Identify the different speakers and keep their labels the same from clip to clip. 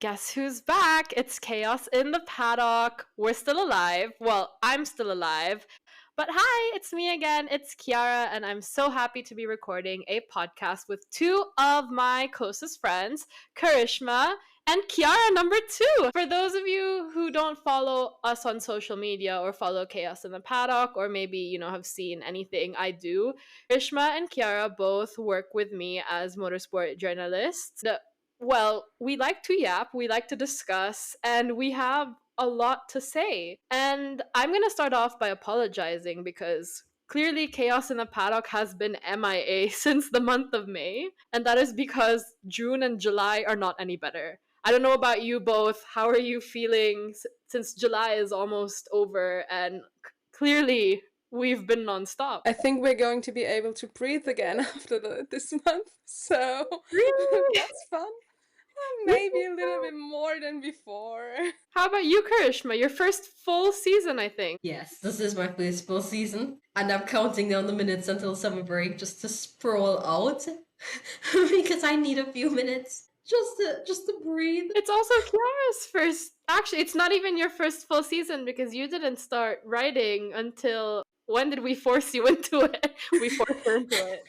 Speaker 1: Guess who's back? It's Chaos in the Paddock. We're still alive. Well, I'm still alive. But hi, it's me again. It's Kiara, and I'm so happy to be recording a podcast with two of my closest friends, Karishma and Kiara number two. For those of you who don't follow us on social media or follow Chaos in the Paddock, or maybe, have seen anything I do, Karishma and Kiara both work with me as motorsport journalists. Well, we like to yap, we like to discuss, and we have a lot to say. And I'm going to start off by apologizing because clearly Chaos in the Paddock has been MIA since the month of May, and that is because June and July are not any better. I don't know about you both. How are you feeling since July is almost over and clearly we've been nonstop?
Speaker 2: I think we're going to be able to breathe again after this month, so
Speaker 1: Really?
Speaker 2: that's fun. Maybe a little bit more than before.
Speaker 1: How about you, Karishma? Your first full season, I think.
Speaker 3: Yes, this is my first full season, and I'm counting down the minutes until summer break just to sprawl out because I need a few minutes just to breathe.
Speaker 1: It's also Kiara's first. Actually, it's not even your first full season because you didn't start writing until. When did we force you into it? We forced her into it.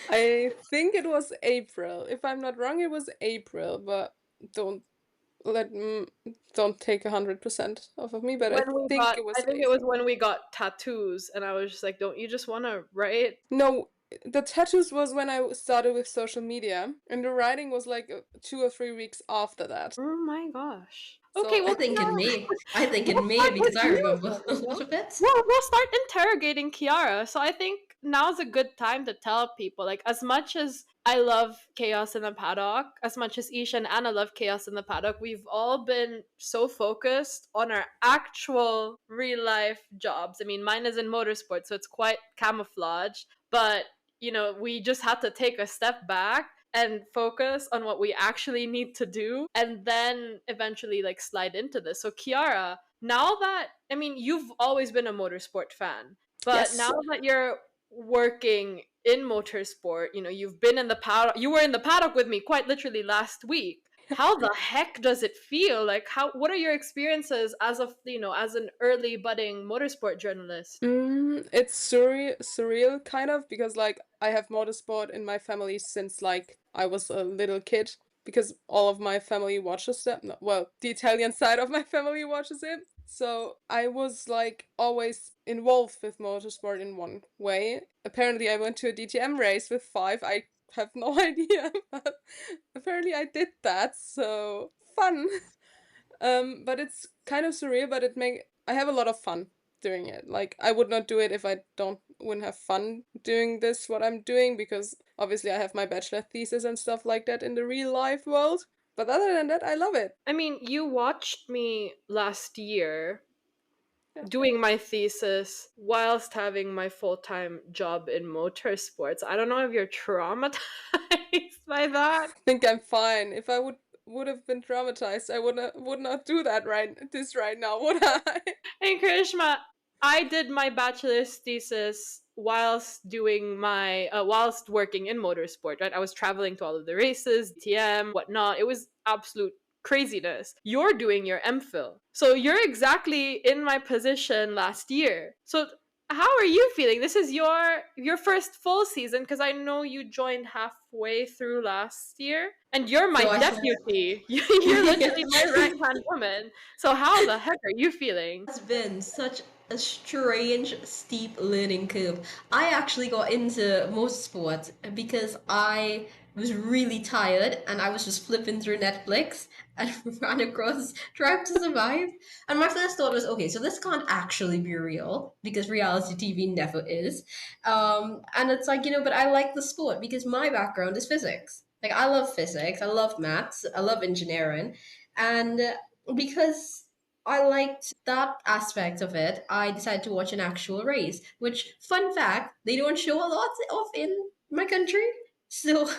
Speaker 2: I think it was April. If I'm not wrong, it was April, but don't take 100% off of me. But I think it was.
Speaker 1: I think it was when we got tattoos, and I was just like, "Don't you just want to write?"
Speaker 2: No, the tattoos was when I started with social media, and the writing was like 2 or 3 weeks after that.
Speaker 1: Oh my gosh.
Speaker 2: So
Speaker 1: Okay, well,
Speaker 3: I think in May. I think in May because I remember a lot of it.
Speaker 1: Well, we'll start interrogating Kiara. So I think now's a good time to tell people, like, as much as I love Chaos in the Paddock, as much as Isha and Anna love Chaos in the Paddock, we've all been so focused on our actual real life jobs. I mean, mine is in motorsport, so it's quite camouflaged, but we just had to take a step back and focus on what we actually need to do and then eventually like slide into this. So Kiara, now that you've always been a motorsport fan, but
Speaker 2: yes.
Speaker 1: Now that you're working in motorsport, you've been in the paddock, you were in the paddock with me quite literally last week. How the heck does it feel? Like, what are your experiences as as an early budding motorsport journalist?
Speaker 2: It's surreal kind of, because like I have motorsport in my family since like I was a little kid, because all of my family watches them. No, well, the Italian side of my family watches it. So I was like always involved with motorsport in one way. Apparently I went to a DTM race with 5. I have no idea, but apparently I did that, so fun. But it's kind of surreal, but I have a lot of fun doing it. Like, I would not do it if I wouldn't have fun doing this, what I'm doing, because obviously I have my bachelor thesis and stuff like that in the real life world. But other than that, I love it.
Speaker 1: I mean, you watched me last year doing my thesis whilst having my full-time job in motorsports. I don't know if you're traumatized by that.
Speaker 2: I think I'm fine. If I would have been traumatized, I would not do that right now, would I?
Speaker 1: Hey Karishma, I did my bachelor's thesis whilst doing my whilst working in motorsport, right? I was traveling to all of the races, TM, whatnot. It was absolute craziness. You're doing your MPhil. So you're exactly in my position last year. So how are you feeling? This is your first full season, because I know you joined halfway through last year, and you're my deputy. You're literally my right-hand woman. So how the heck are you feeling?
Speaker 3: It's been such a strange, steep learning curve. I actually got into motorsport because I was really tired and I was just flipping through Netflix and ran across Drive to Survive. And my first thought was, okay, so this can't actually be real because reality TV never is. And it's like, but I like the sport because my background is physics. Like, I love physics, I love maths, I love engineering. And because I liked that aspect of it, I decided to watch an actual race, which, fun fact, they don't show a lot of in my country. So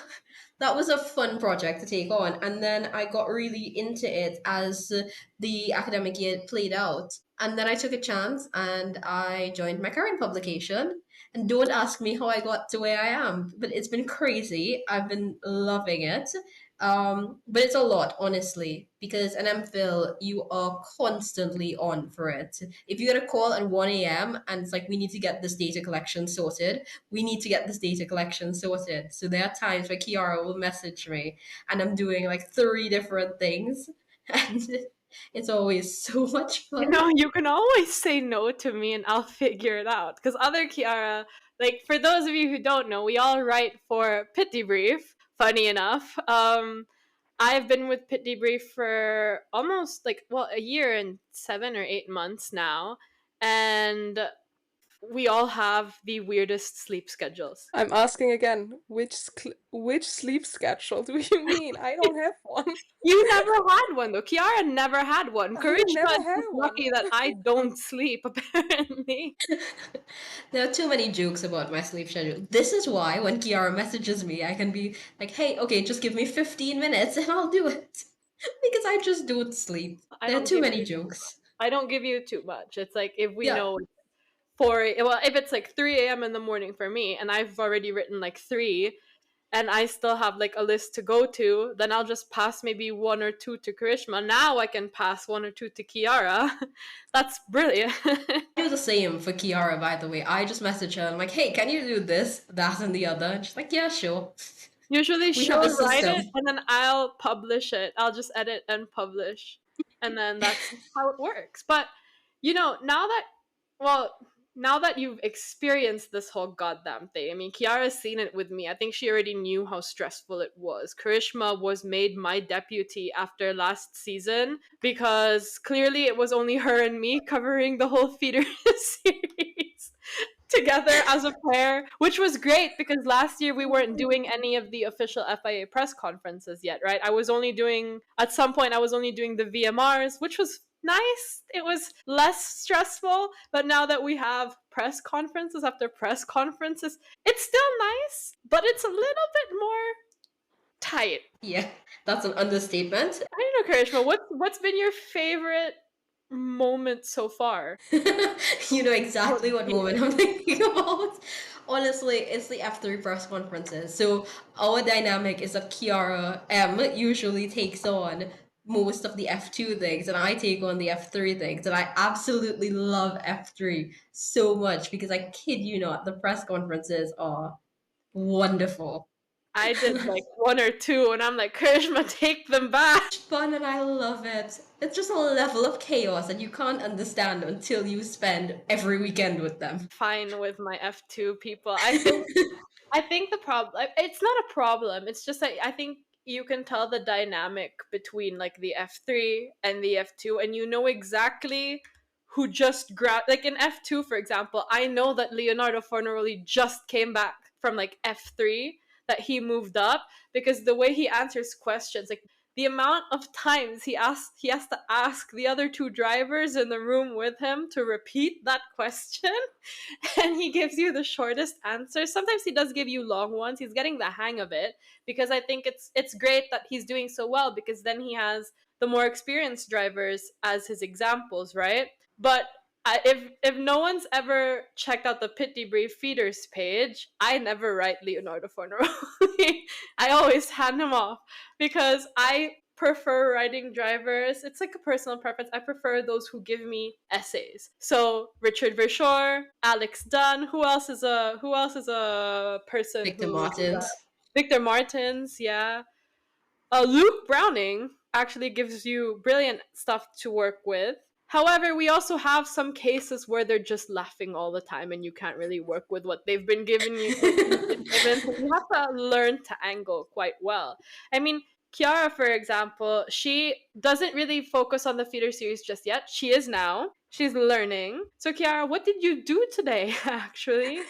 Speaker 3: that was a fun project to take on. And then I got really into it as the academic year played out. And then I took a chance and I joined my current publication. And don't ask me how I got to where I am, but it's been crazy. I've been loving it. But it's a lot, honestly, because an MPhil, you are constantly on for it. If you get a call at 1 a.m. and it's like, we need to get this data collection sorted, we need to get this data collection sorted. So there are times where Kiara will message me and I'm doing like 3 different things. And it's always so much
Speaker 1: You
Speaker 3: fun.
Speaker 1: know, you can always say no to me and I'll figure it out. Because other Kiara, like for those of you who don't know, we all write for Pit Debrief, funny enough. I've been with Pit Debrief for almost like, well, a year and 7 or 8 months now. And we all have the weirdest sleep schedules.
Speaker 2: I'm asking again, which sleep schedule do you mean? I don't have one.
Speaker 1: You never had one though. Kiara never had one.
Speaker 2: I
Speaker 1: Karishma
Speaker 2: never
Speaker 1: is
Speaker 2: had
Speaker 1: just
Speaker 2: one.
Speaker 1: lucky that I don't sleep, apparently.
Speaker 3: There are too many jokes about my sleep schedule. This is why when Kiara messages me, I can be like, hey, okay, just give me 15 minutes and I'll do it. Because I just don't sleep.
Speaker 1: I
Speaker 3: There are
Speaker 1: don't
Speaker 3: too
Speaker 1: give
Speaker 3: many
Speaker 1: you
Speaker 3: jokes.
Speaker 1: I don't give you too much. It's like if we
Speaker 3: Yeah.
Speaker 1: know if it's like 3 a.m. in the morning for me and I've already written like 3 and I still have like a list to go to, then I'll just pass maybe 1 or 2 to Karishma. Now I can pass 1 or 2 to Kiara. That's brilliant.
Speaker 3: I do the same for Kiara, by the way. I just message her. I'm like, hey, can you do this, that, and the other? And she's like, yeah, sure.
Speaker 1: Usually
Speaker 3: We
Speaker 1: she'll
Speaker 3: have a
Speaker 1: write it
Speaker 3: system.
Speaker 1: and then I'll publish it. I'll just edit and publish. And then that's how it works. But you know, now that you've experienced this whole goddamn thing, I mean, Kiara's seen it with me. I think she already knew how stressful it was. Karishma was made my deputy after last season because clearly it was only her and me covering the whole feeder series together as a pair, which was great because last year we weren't doing any of the official FIA press conferences yet, right? At some point, I was only doing the VMRs, which was nice. It was less stressful, but now that we have press conferences after press conferences, it's still nice, but it's a little bit more tight.
Speaker 3: Yeah, that's an understatement.
Speaker 1: I don't know, Karishma, what's been your favorite moment so far?
Speaker 3: You know exactly what moment I'm thinking about. Honestly, it's the F3 press conferences. So our dynamic is that Kiara M usually takes on most of the F2 things, and I take on the F3 things. And I absolutely love F3 so much because I kid you not, the press conferences are wonderful.
Speaker 1: I did like 1 or 2, and I'm like, Karishma, take them back.
Speaker 3: Fun, and I love it. It's just a level of chaos that you can't understand until you spend every weekend with them.
Speaker 1: Fine with my F2 people. I think the problem, it's not a problem. It's just that I think you can tell the dynamic between like the F3 and the F2, and you know exactly who just grabbed, like in F2 for example, I know that Leonardo Fornaroli just came back from like F3, that he moved up, because the way he answers questions, like the amount of times he has to ask the other 2 drivers in the room with him to repeat that question, and he gives you the shortest answer. Sometimes he does give you long ones. He's getting the hang of it, because I think it's great that he's doing so well, because then he has the more experienced drivers as his examples, right? But if no one's ever checked out the Pit Debrief feeders page, I never write Leonardo Fornaroli. I always hand him off because I prefer writing drivers. It's like a personal preference. I prefer those who give me essays. So Richard Verschoor, Alex Dunn. Who else is a person?
Speaker 3: Victor Martins.
Speaker 1: Victor Martins, yeah. Luke Browning actually gives you brilliant stuff to work with. However, we also have some cases where they're just laughing all the time and you can't really work with what they've been given you. So you have to learn to angle quite well. I mean, Kiara, for example, she doesn't really focus on the feeder series just yet. She is now. She's learning. So, Kiara, what did you do today, actually?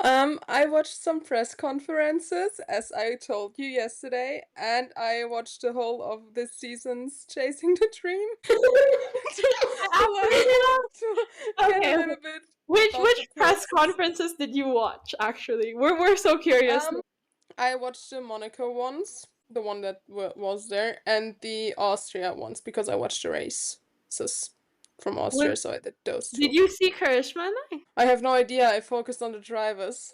Speaker 2: I watched some press conferences, as I told you yesterday, and I watched the whole of this season's Chasing the Dream. to get a little bit.
Speaker 1: Which press conferences did you watch, actually? We're so curious.
Speaker 2: I watched the Monaco ones, the one that was there, and the Austria ones, because I watched the races from Austria, so I did those 2.
Speaker 1: Did you see Karishma?
Speaker 2: I have no idea. I focused on the drivers.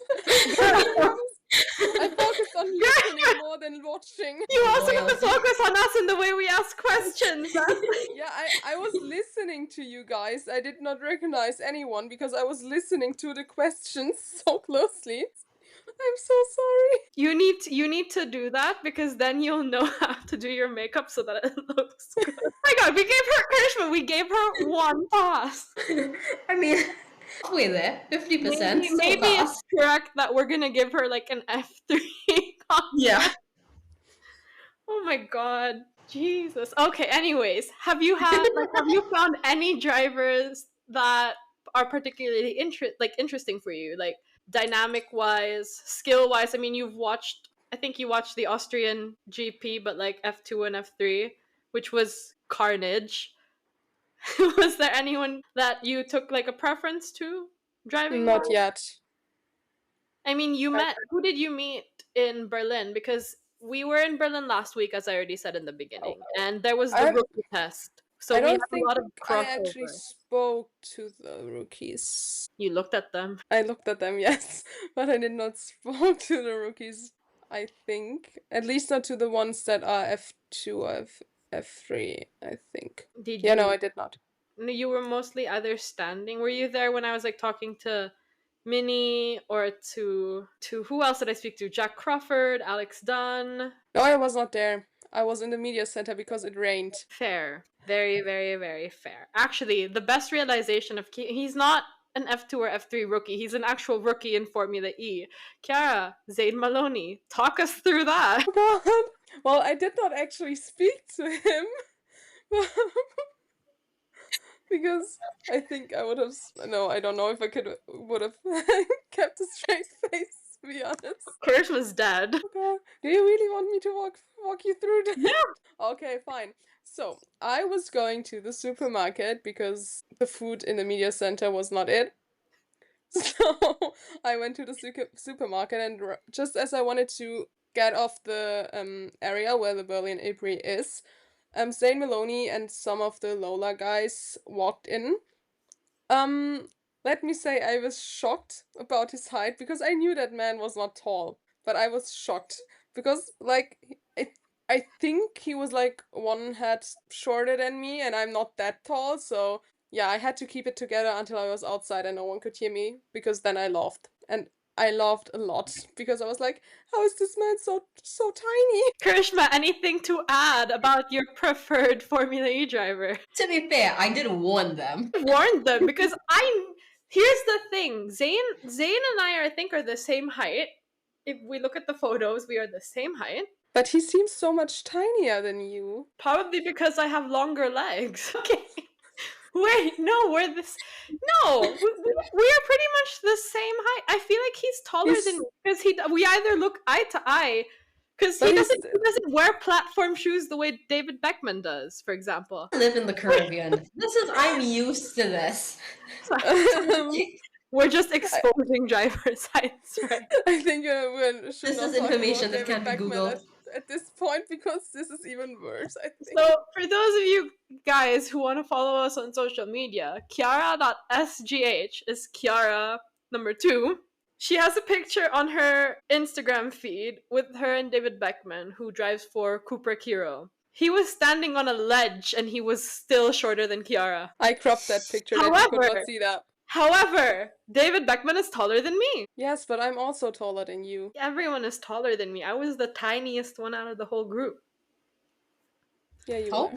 Speaker 2: I focused on listening more than watching.
Speaker 1: You also have to
Speaker 3: Loyalty.
Speaker 1: focus on us in the way we ask questions.
Speaker 2: Yeah, I was listening to you guys. I did not recognize anyone because I was listening to the questions so closely. I'm so sorry.
Speaker 1: You need to do that because then you'll know how to do your makeup so that it looks good. Oh my god, we gave her Karishma, we gave her one pass.
Speaker 3: I mean, halfway there, 50%.
Speaker 1: Maybe it's correct that we're gonna give her like an F3.
Speaker 3: Yeah.
Speaker 1: Oh my god. Jesus. Okay, anyways, have you found any drivers that are particularly interesting for you? Like dynamic wise, skill wise. I mean, I think you watched the Austrian GP, but like F2 and F3, which was carnage. Was there anyone that you took like a preference to driving?
Speaker 2: Not yet.
Speaker 1: I mean, who did you meet in Berlin? Because we were in Berlin last week, as I already said in the beginning, and there was the rookie test. So
Speaker 2: I
Speaker 1: we had
Speaker 2: don't
Speaker 1: a
Speaker 2: think
Speaker 1: lot of
Speaker 2: I actually
Speaker 1: crossover.
Speaker 2: spoke to the rookies.
Speaker 1: You looked at them.
Speaker 2: I looked at them, yes, but I did not spoke to the rookies. I think at least not to the ones that are F2 or F3. I think. No, I did not.
Speaker 1: You were mostly either standing. Were you there when I was like talking to Minnie or to who else did I speak to? Jack Crawford, Alex Dunn.
Speaker 2: No, I was not there. I was in the media center because it rained.
Speaker 1: Fair. Very, very, very fair. Actually, the best realization of he's not an F2 or F3 rookie. He's an actual rookie in Formula E. Chiara, Zayn Maloney, talk us through that.
Speaker 2: Oh God. Well, I did not actually speak to him. Because I think I would have. No, I don't know if I would have kept a straight face. To be honest.
Speaker 1: Karishma's dead.
Speaker 2: Okay. Do you really want me to walk you through that? Yeah. Okay, fine. So I was going to the supermarket because the food in the media center was not it. So I went to the supermarket, and just as I wanted to get off the area where the Berlin April is, Zayn Maloney and some of the Lola guys walked in. Let me say I was shocked about his height because I knew that man was not tall, but I was shocked because like I think he was like one head shorter than me, and I'm not that tall, so yeah, I had to keep it together until I was outside and no one could hear me, because then I laughed. And I laughed a lot because I was like, how is this man so tiny?
Speaker 1: Karishma, anything to add about your preferred Formula E driver?
Speaker 3: To be fair, I did warn them.
Speaker 1: I warned them because here's the thing. Zayn and I are the same height. If we look at the photos, we are the same height.
Speaker 2: But he seems so much tinier than you.
Speaker 1: Probably because I have longer legs. Okay. Wait, no, we are pretty much the same height. I feel like he's taller than me because we either look eye to eye, because he doesn't wear platform shoes the way David Beckman does, for example.
Speaker 3: I live in the Caribbean. I'm used to this.
Speaker 1: We're just exposing drivers' heights, right?
Speaker 2: I think we should
Speaker 3: this
Speaker 2: not
Speaker 3: is information that can't be Googled.
Speaker 2: At this point, because this is even worse, I think.
Speaker 1: So, for those of you guys who want to follow us on social media, Chiara.sgh is Chiara number 2. She has a picture on her Instagram feed with her and David Beckman, who drives for Cooper Kiro. He was standing on a ledge and he was still shorter than Chiara.
Speaker 2: I cropped that picture, that you could not see that.
Speaker 1: However, David Beckman is taller than me.
Speaker 2: Yes, but I'm also taller than you.
Speaker 1: Everyone is taller than me. I was the tiniest one out of the whole group.
Speaker 2: Yeah, you
Speaker 1: were.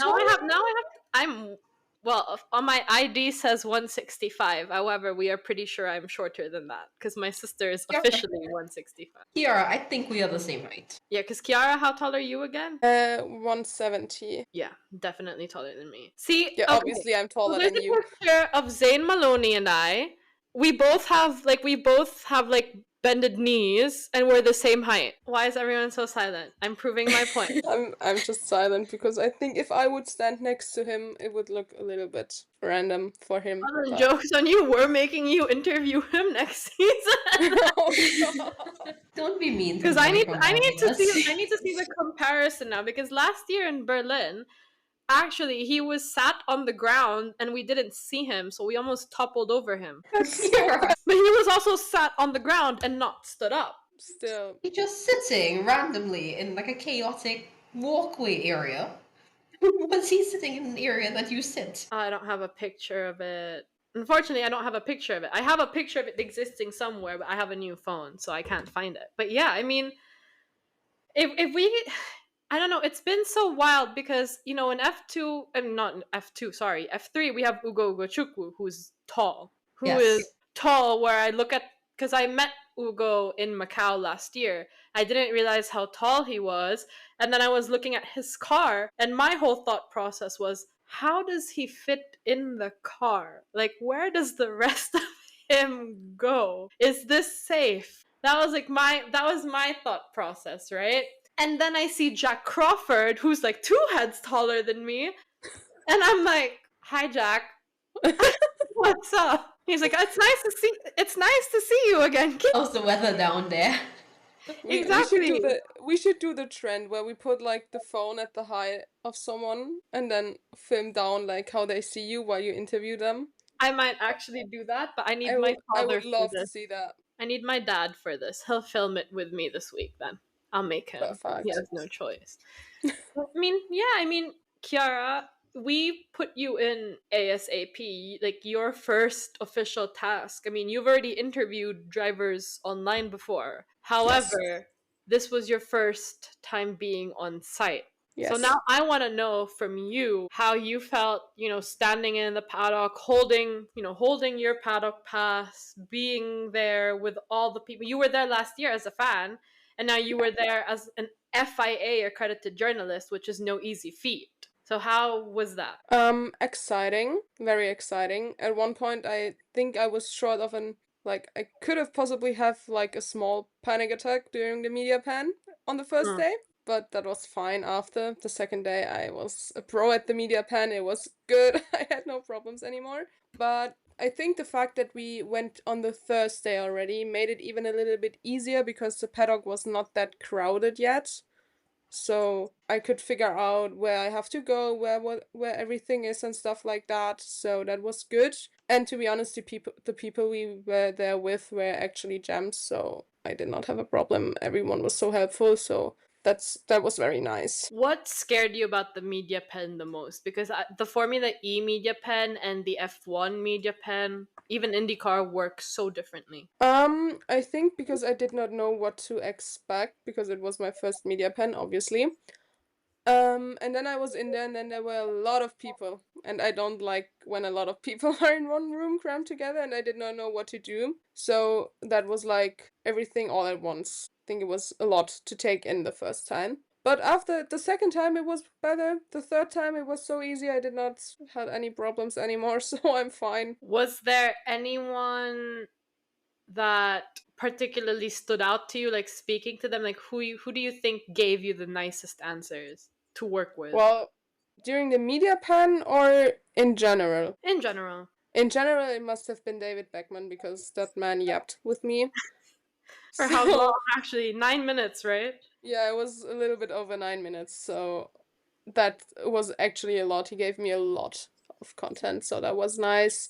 Speaker 1: Well, on my ID says 165. However, we are pretty sure I'm shorter than that because my sister is officially 165.
Speaker 3: Chiara, I think we are the same height.
Speaker 1: Yeah, because Chiara, how tall are you again?
Speaker 2: 170.
Speaker 1: Yeah, definitely taller than me. See,
Speaker 2: yeah, okay. Obviously I'm taller than you.
Speaker 1: There's a picture of Zayn Maloney and I. We both have bended knees, and we're the same height. Why is everyone so silent? I'm proving my point.
Speaker 2: I'm just silent because I think if I would stand next to him, it would look a little bit random for him.
Speaker 1: But... Jokes on you. We're making you interview him next season.
Speaker 3: Oh, don't be mean.
Speaker 1: Because I need to see the comparison now. Because last year in Berlin, actually, he was sat on the ground and we didn't see him, so we almost toppled over him. But he was also sat on the ground and not stood up.
Speaker 2: still.
Speaker 3: He's just sitting randomly in like a chaotic walkway area. Was he sitting in an area that you sit?
Speaker 1: I don't have a picture of it. Unfortunately, I don't have a picture of it. I have a picture of it existing somewhere, but I have a new phone, so I can't find it. But yeah, I mean, if we, I don't know, it's been so wild because in F2, and not in F2, sorry, F3, we have Ugo Ugochukwu, who's tall, who
Speaker 3: Yes.
Speaker 1: is tall. Where I look at, because I met Ugo in Macau last year, I didn't realize how tall he was, and then I was looking at his car, and my whole thought process was, how does he fit in the car? Like, where does the rest of him go? Is this safe? That was my thought process, right? And then I see Jack Crawford, who's like 2 heads taller than me, and I'm like, "Hi, Jack. What's up?" He's like, It's nice to see you again."
Speaker 3: How's the weather down there?
Speaker 1: Exactly.
Speaker 2: We should do the trend where we put like the phone at the height of someone and then film down like how they see you while you interview them.
Speaker 1: I might actually do that, but I need
Speaker 2: I
Speaker 1: my
Speaker 2: would I
Speaker 1: father
Speaker 2: would
Speaker 1: for
Speaker 2: love to
Speaker 1: this.
Speaker 2: see that.
Speaker 1: I need my dad for this. He'll film it with me this week. Then I'll make him. He
Speaker 2: Perfect.
Speaker 1: has no choice. I mean, Kiara, we put you in ASAP, like your first official task. I mean, you've already interviewed drivers online before. However, this was your first time being on site. So
Speaker 2: Yes.
Speaker 1: now I want to know from you how you felt, standing in the paddock, holding your paddock pass, being there with all the people. You were there last year as a fan, and now you were there as an FIA accredited journalist, which is no easy feat. So how was that?
Speaker 2: Exciting, very exciting. At one point, I think I was short of I could have possibly have like a small panic attack during the media pan on the first day, but that was fine after. The second day, I was a pro at the media pan. It was good. I had no problems anymore. But I think the fact that we went on the Thursday already made it even a little bit easier because the paddock was not that crowded yet. So I could figure out where I have to go, where everything is and stuff like that. So that was good. And to be honest, the people we were there with were actually gems, so I did not have a problem. Everyone was so helpful, so that was very nice.
Speaker 1: What scared you about the media pen the most? Because the Formula E media pen and the F1 media pen, even IndyCar, work so differently.
Speaker 2: I think because I did not know what to expect because it was my first media pen, obviously. And then I was in there, and then there were a lot of people, and I don't like when a lot of people are in one room crammed together, and I did not know what to do. So that was like everything all at once. I think it was a lot to take in the first time. But after the second time, it was better. The third time, it was so easy. I did not have any problems anymore, so I'm fine.
Speaker 1: Was there anyone that particularly stood out to you, like speaking to them? Like who do you think gave you the nicest answers to work with?
Speaker 2: Well, during the media pan or in general?
Speaker 1: In general.
Speaker 2: In general, it must have been David Beckman because that man yapped with me.
Speaker 1: For how long? Actually, 9 minutes, right?
Speaker 2: Yeah, it was a little bit over 9 minutes, so that was actually a lot. He gave me a lot of content, so that was nice.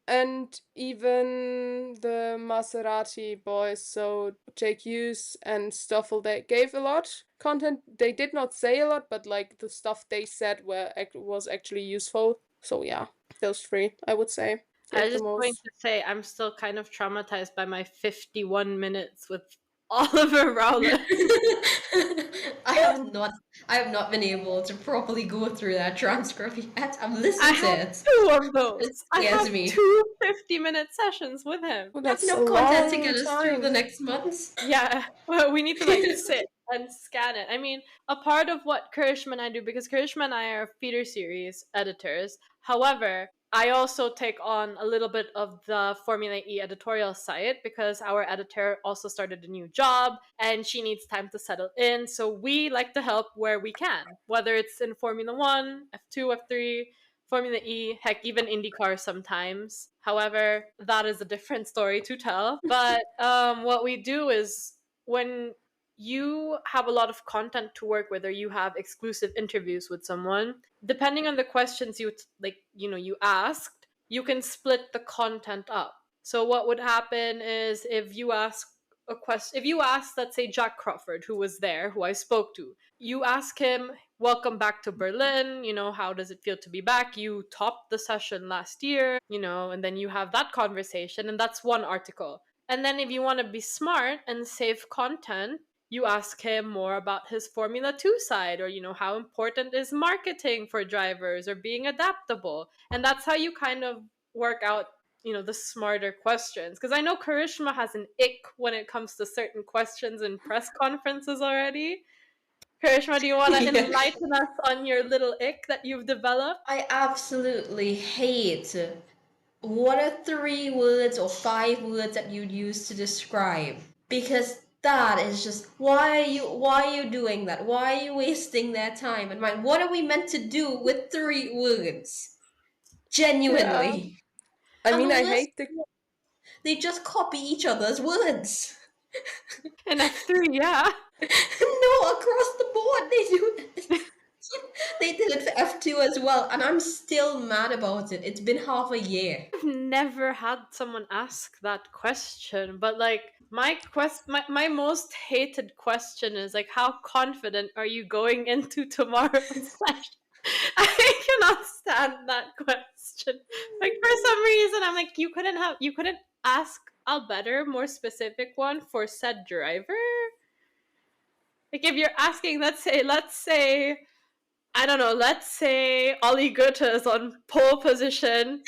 Speaker 2: And even the Maserati boys, so Jake Hughes and Stoffel, they gave a lot content. They did not say a lot, but like the stuff they said was actually useful. So yeah, those three, I would say.
Speaker 1: I was just going to say I'm still kind of traumatized by my 51 minutes with Oliver Rowland.
Speaker 3: I have not been able to properly go through that transcript yet. I've listened to it.
Speaker 1: 2 of those. I
Speaker 3: scares
Speaker 1: have
Speaker 3: me.
Speaker 1: 2 50-minute sessions with him.
Speaker 2: Well,
Speaker 3: I have
Speaker 2: that's
Speaker 3: no
Speaker 2: a
Speaker 3: content to
Speaker 2: long
Speaker 3: get us through
Speaker 2: time.
Speaker 3: the next months.
Speaker 1: Yeah, well, we need to like sit and scan it. I mean, a part of what Karishma and I do, because Karishma and I are feeder series editors. However, I also take on a little bit of the Formula E editorial site because our editor also started a new job and she needs time to settle in. So we like to help where we can, whether it's in Formula One, F2, F3, Formula E, heck, even IndyCar sometimes. However, that is a different story to tell. But what we do is when you have a lot of content to work with or you have exclusive interviews with someone, depending on the questions you asked, you can split the content up. So what would happen is if you ask a question, if you ask, let's say, Jack Crawford, who was there, who I spoke to, you ask him, welcome back to Berlin, how does it feel to be back? You topped the session last year, and then you have that conversation, and that's one article. And then if you want to be smart and save content, you ask him more about his Formula 2 side, or, how important is marketing for drivers or being adaptable. And that's how you kind of work out, the smarter questions. Because I know Karishma has an ick when it comes to certain questions in press conferences already. Karishma, do you want to enlighten us on your little ick that you've developed?
Speaker 3: I absolutely hate, what are 3 words or 5 words that you'd use to describe? Because that is just, why are you doing that? Why are you wasting their time and mine? What are we meant to do with 3 words? Genuinely.
Speaker 2: I mean, I hate the...
Speaker 3: They just copy each other's words.
Speaker 1: In F3, yeah.
Speaker 3: No, across the board they do it. They did it for F2 as well, and I'm still mad about it. It's been half a year.
Speaker 1: I've never had someone ask that question, but like my most hated question is like, how confident are you going into tomorrow's session? I cannot stand that question. Like, for some reason, I'm like, you couldn't ask a better, more specific one for said driver. Like, if you're asking, let's say, I don't know, let's say Ollie Goethe is on pole position.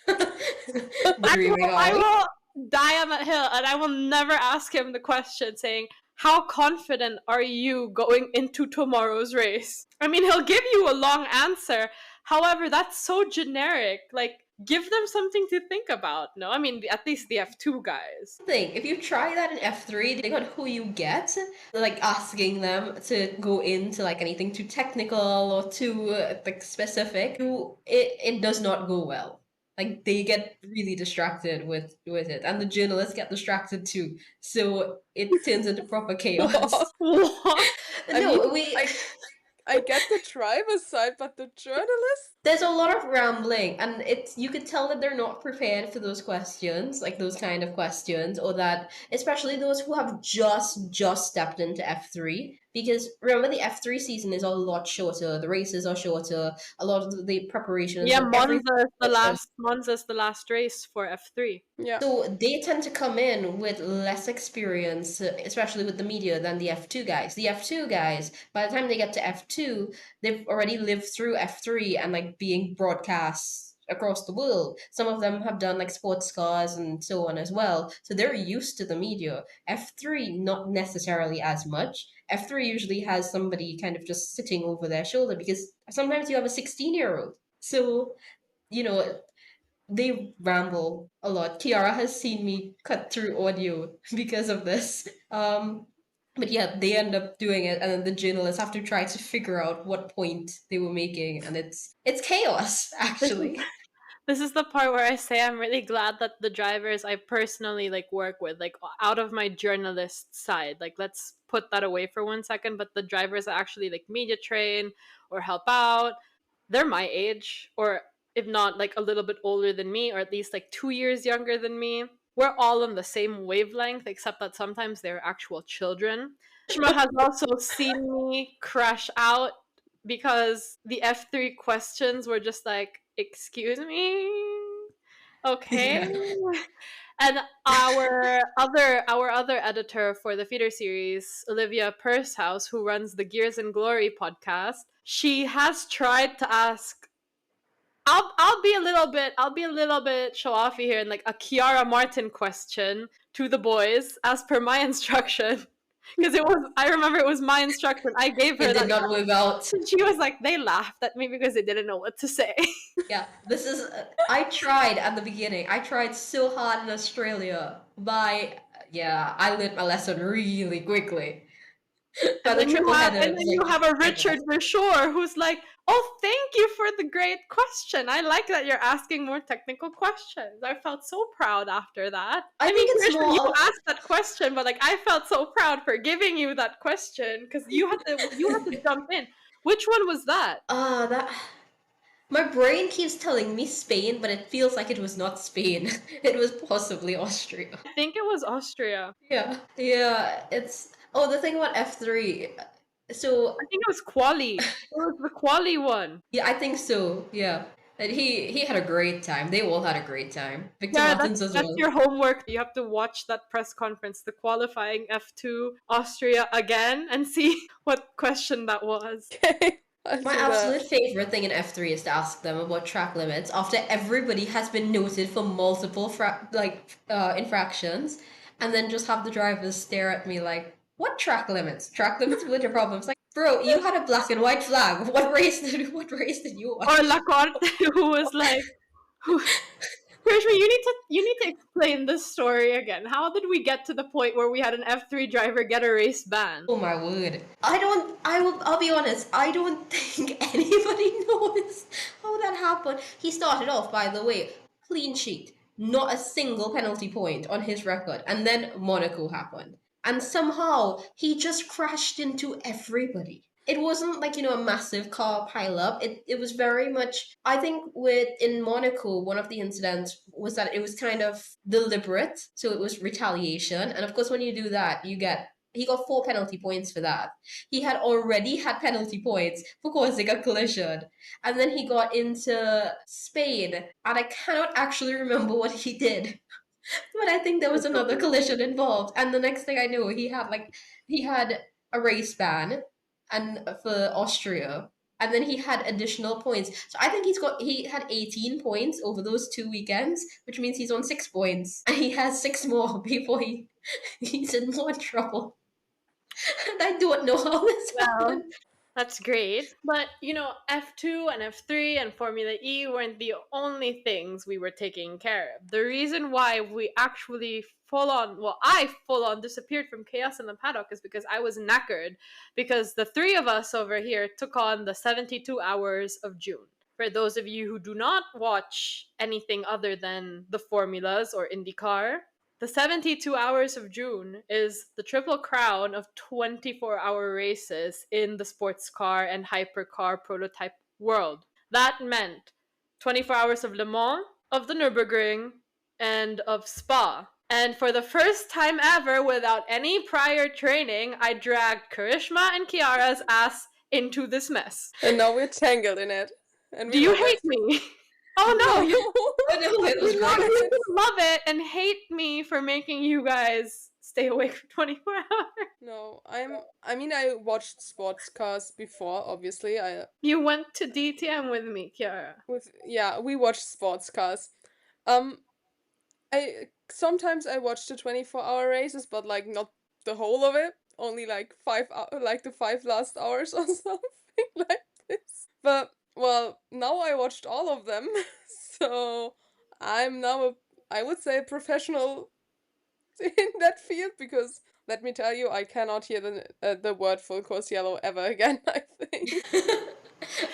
Speaker 1: I will die on that hill, and I will never ask him the question saying, how confident are you going into tomorrow's race? I mean, he'll give you a long answer. However, that's so generic. Like, give them something to think about. No, I mean, at least the F2 guys.
Speaker 3: If you try that in F3, depending on who you get, like asking them to go into like anything too technical or too like specific, it does not go well. Like, they get really distracted with it, and the journalists get distracted too. So it turns into proper chaos.
Speaker 1: What?
Speaker 2: I get the driver's side, but the journalist?
Speaker 3: There's a lot of rambling, and you could tell that they're not prepared for those questions, like those kind of questions, or that, especially those who have just stepped into F3. Because remember, the F3 season is a lot shorter. The races are shorter. A lot of the preparation.
Speaker 1: Yeah, Monza's the last race for F3.
Speaker 2: Yeah.
Speaker 3: So they tend to come in with less experience, especially with the media, than the F2 guys. The F2 guys, by the time they get to F2, they've already lived through F3 and like being broadcast across the world. Some of them have done like sports cars and so on as well. So they're used to the media. F3, not necessarily as much. F3 usually has somebody kind of just sitting over their shoulder, because sometimes you have a 16-year-old. So, they ramble a lot. Kiara has seen me cut through audio because of this. But yeah, they end up doing it, and then the journalists have to try to figure out what point they were making, and it's chaos, actually.
Speaker 1: This is the part where I say I'm really glad that the drivers I personally like work with, like out of my journalist side, like let's put that away for 1 second, but the drivers that actually like media train or help out, they're my age, or if not like a little bit older than me, or at least like 2 years younger than me. We're all on the same wavelength, except that sometimes they're actual children. Shima has also seen me crash out because the F3 questions were just like, excuse me? Okay. Yeah. And our other editor for the feeder series, Olivia Pursehouse, who runs the Gears and Glory podcast, she has tried to ask, I'll be a little bit show offy here, and like a Kiara Martin question to the boys as per my instruction. Because I remember it was my instruction. I gave her
Speaker 3: that. It did not work out.
Speaker 1: And she was like, they laughed at me because they didn't know what to say.
Speaker 3: Yeah, this is, I tried at the beginning. I tried so hard in Australia. I learned my lesson really quickly.
Speaker 1: And then you have a Richard Bashore who's like, oh, thank you for the great question. I like that you're asking more technical questions. I felt so proud after that. I mean, it's Richard, you asked that question, but like I felt so proud for giving you that question because you had to jump in. Which one was that?
Speaker 3: My brain keeps telling me Spain, but it feels like it was not Spain. It was possibly Austria.
Speaker 1: I think it was Austria.
Speaker 3: Yeah, it's... Oh, the thing about F3. So,
Speaker 1: I think it was Quali. It was the Quali one.
Speaker 3: yeah, I think so. Yeah. And he had a great time. They all had a great time. Victor
Speaker 1: Yeah,
Speaker 3: Martins as
Speaker 1: that's
Speaker 3: well.
Speaker 1: your homework. You have to watch that press conference, the qualifying F2 Austria again, and see what question that was.
Speaker 2: Okay. I'll
Speaker 3: My
Speaker 2: do that.
Speaker 3: absolute favorite thing in F3 is to ask them about track limits after everybody has been noted for multiple infractions, and then just have the drivers stare at me like, "What track limits? Track limits with your problems?" Like, bro, you had a black and white flag. What race did you watch?
Speaker 1: Or Lacorte, who was like, Krishma, you need to explain this story again. How did we get to the point where we had an F3 driver get a race ban?
Speaker 3: Oh my word. I'll be honest, I don't think anybody knows how that happened. He started off, by the way, clean sheet. Not a single penalty point on his record. And then Monaco happened. And somehow he just crashed into everybody. It wasn't like, a massive car pileup. It was very much, I think in Monaco, one of the incidents was that it was kind of deliberate. So it was retaliation. And of course, when you do that, he got 4 penalty points for that. He had already had penalty points for causing a collision. And then he got into Spain, and I cannot actually remember what he did. But I think there was another collision involved. And the next thing I know, he had a race ban and for Austria. And then he had additional points. So I think he had 18 points over those 2 weekends, which means he's on 6 points. And he has 6 more before he's in more trouble. And I don't know how this happened.
Speaker 1: That's great. But, F2 and F3 and Formula E weren't the only things we were taking care of. The reason why we actually I full on disappeared from chaos in the paddock is because I was knackered, because the 3 of us over here took on the 72 hours of June. For those of you who do not watch anything other than the formulas or IndyCar, the 72 hours of June is the triple crown of 24-hour races in the sports car and hypercar prototype world. That meant 24 hours of Le Mans, of the Nürburgring, and of Spa. And for the first time ever, without any prior training, I dragged Karishma and Kiara's ass into this mess.
Speaker 2: And now we're tangled in it. And
Speaker 1: Do you hate me? Oh no, you love it and hate me for making you guys stay awake for 24 hours.
Speaker 2: No, I watched sports cars before, obviously.
Speaker 1: You went to DTM with me, Kiara.
Speaker 2: We watched sports cars. Sometimes I watch the 24-hour races, but like not the whole of it. Only like 5 last hours or something like this. But well, now I watched all of them, so I'm now I would say a professional in that field, because let me tell you, I cannot hear the word full course yellow ever again, I think.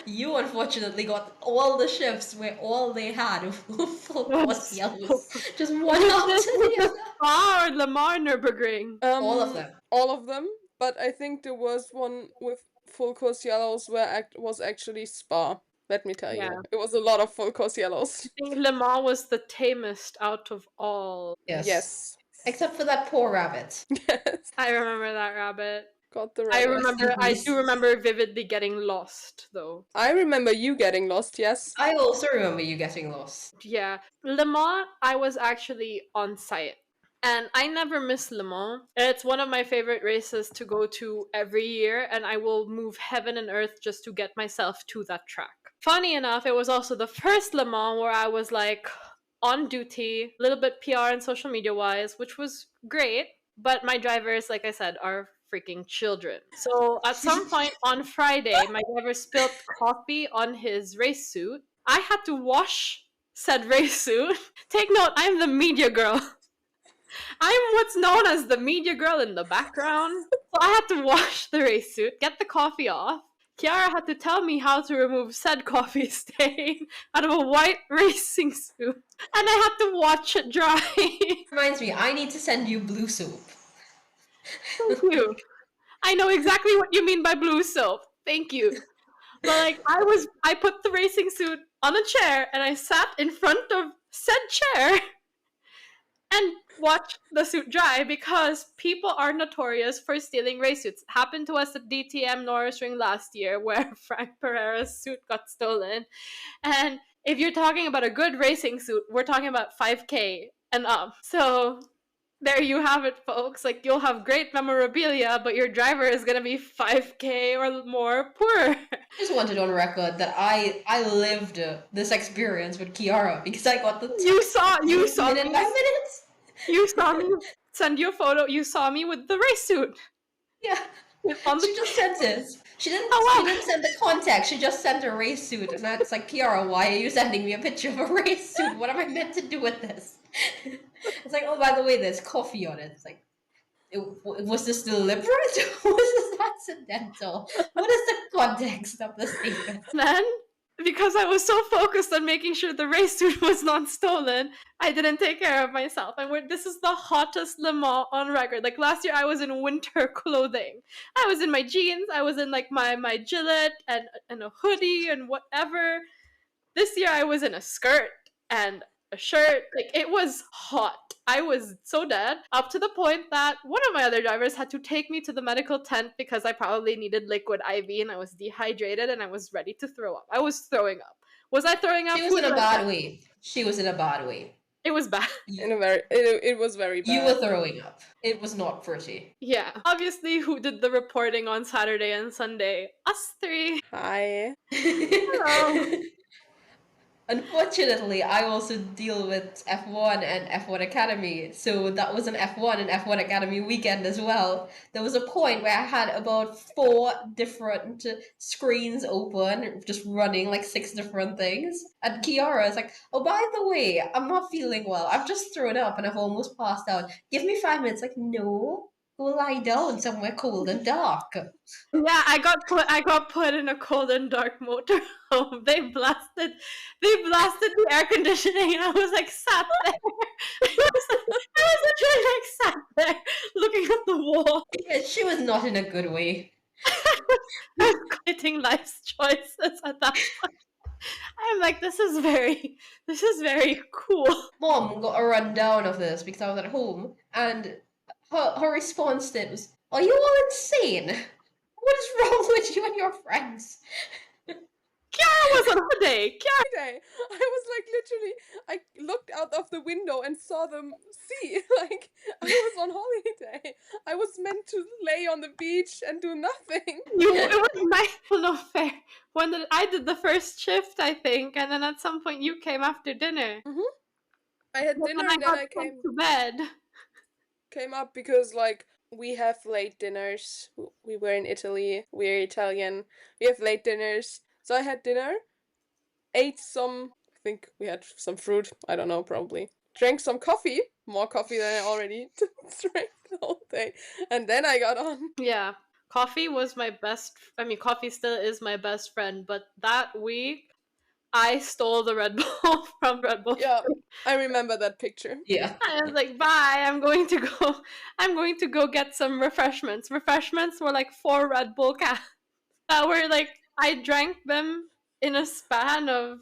Speaker 3: You unfortunately got all the shifts where all they had were full course yellows. Just one after the other.
Speaker 1: Spa or Le Mans, Nürburgring?
Speaker 3: All of them.
Speaker 2: All of them, but I think the worst one with full course yellows was actually Spa. Let me tell you, it was a lot of full course yellows.
Speaker 1: I think Le Mans was the tamest out of all.
Speaker 2: Yes.
Speaker 3: Except for that poor rabbit.
Speaker 2: Yes.
Speaker 1: I remember that rabbit.
Speaker 2: Got the rabbit.
Speaker 1: I do remember vividly getting lost, though.
Speaker 2: I remember you getting lost, yes.
Speaker 3: I also remember you getting lost.
Speaker 1: Yeah. Le Mans, I was actually on site. And I never miss Le Mans. It's one of my favorite races to go to every year, and I will move heaven and earth just to get myself to that track. Funny enough, it was also the first Le Mans where I was like on duty, a little bit PR and social media wise, which was great. But my drivers, like I said, are freaking children. So at some point on Friday, my driver spilled coffee on his race suit. I had to wash said race suit. Take note, I'm the media girl. I'm what's known as the media girl in the background. So I had to wash the race suit, get the coffee off. Kiara had to tell me how to remove said coffee stain out of a white racing suit. And I had to watch it dry.
Speaker 3: Reminds me, I need to send you blue soap.
Speaker 1: Thank you. I know exactly what you mean by blue soap. Thank you. But like I put the racing suit on a chair and I sat in front of said chair and watched the suit dry because people are notorious for stealing race suits. Happened to us at DTM Nürburgring last year where Frank Pereira's suit got stolen. And if you're talking about a good racing suit, we're talking about 5K and up. So there you have it, folks. Like, you'll have great memorabilia, but your driver is gonna be 5K or more poorer.
Speaker 3: I just wanted on record that I lived this experience with Kiara because I got the
Speaker 1: You saw
Speaker 3: minute
Speaker 1: me.
Speaker 3: by minutes.
Speaker 1: You saw me send you a photo. You saw me with the race suit.
Speaker 3: Yeah.
Speaker 1: On the
Speaker 3: She just sent it. She didn't.
Speaker 1: Oh, wow.
Speaker 3: She didn't send the contact. She just sent a race suit, and that's like, Kiara, why are you sending me a picture of a race suit? What am I meant to do with this? It's like, oh, by the way, there's coffee on it. It's like, was this deliberate? Was this accidental? What is the context of the statement?
Speaker 1: Then, because I was so focused on making sure the race suit was not stolen, I didn't take care of myself. And this is the hottest Le Mans on record. Like, last year, I was in winter clothing. I was in my jeans. I was in like my Gillette and a hoodie and whatever. This year, I was in a skirt and a shirt. Like, it was hot. I was so dead, up to the point that one of my other drivers had to take me to the medical tent because I probably needed liquid IV and I was dehydrated and I was ready to throw up. I was throwing up. Was I throwing up?
Speaker 3: She was in a bad way. She was in a bad way.
Speaker 1: It was bad.
Speaker 2: It was very bad.
Speaker 3: You were throwing up. It was not pretty.
Speaker 1: Yeah. Obviously, who did the reporting on Saturday and Sunday? Us three.
Speaker 2: Hi.
Speaker 1: Hello.
Speaker 3: Unfortunately, I also deal with F1 and F1 Academy, so that was an F1 and F1 Academy weekend as well. There was a point where I had about 4 different screens open, just running like 6 different things. And Kiara is like, oh, by the way, I'm not feeling well. I've just thrown up and I've almost passed out. Give me 5 minutes. Like, no, go lie down somewhere cold and dark.
Speaker 1: Yeah, I got put in a cold and dark motorhome. They blasted the air conditioning, and I was like sat there. I was literally like sat there looking at the wall.
Speaker 3: Yeah, she was not in a good way.
Speaker 1: I was quitting life's choices at that point. I'm like, this is very cool.
Speaker 3: Mom got a rundown of this because I was at home, and her response to it was, are you all insane? What is wrong with you and your friends?
Speaker 1: Kiara was on holiday.
Speaker 2: Day. I was like literally, I looked out of the window and saw them see. Like, I was on holiday. I was meant to lay on the beach and do nothing.
Speaker 1: It was my no fair. I did the first shift, I think, and then at some point you came after dinner.
Speaker 2: I had
Speaker 1: But
Speaker 2: dinner
Speaker 1: then
Speaker 2: and then I
Speaker 1: sent to bed.
Speaker 2: came up because like we have late dinners. We were in Italy. We're Italian. We have late dinners. So I had dinner, ate some, I think we had some fruit, I don't know, probably. Drank some coffee, more coffee than I already drank the whole day. And then I got on.
Speaker 1: Yeah. Coffee was my best, coffee still is my best friend, but that week I stole the Red Bull from Red Bull.
Speaker 2: Yeah, I remember that picture.
Speaker 3: Yeah.
Speaker 1: I was like, bye, I'm going to go get some refreshments. Refreshments were like 4 Red Bull cans that were like, I drank them in a span of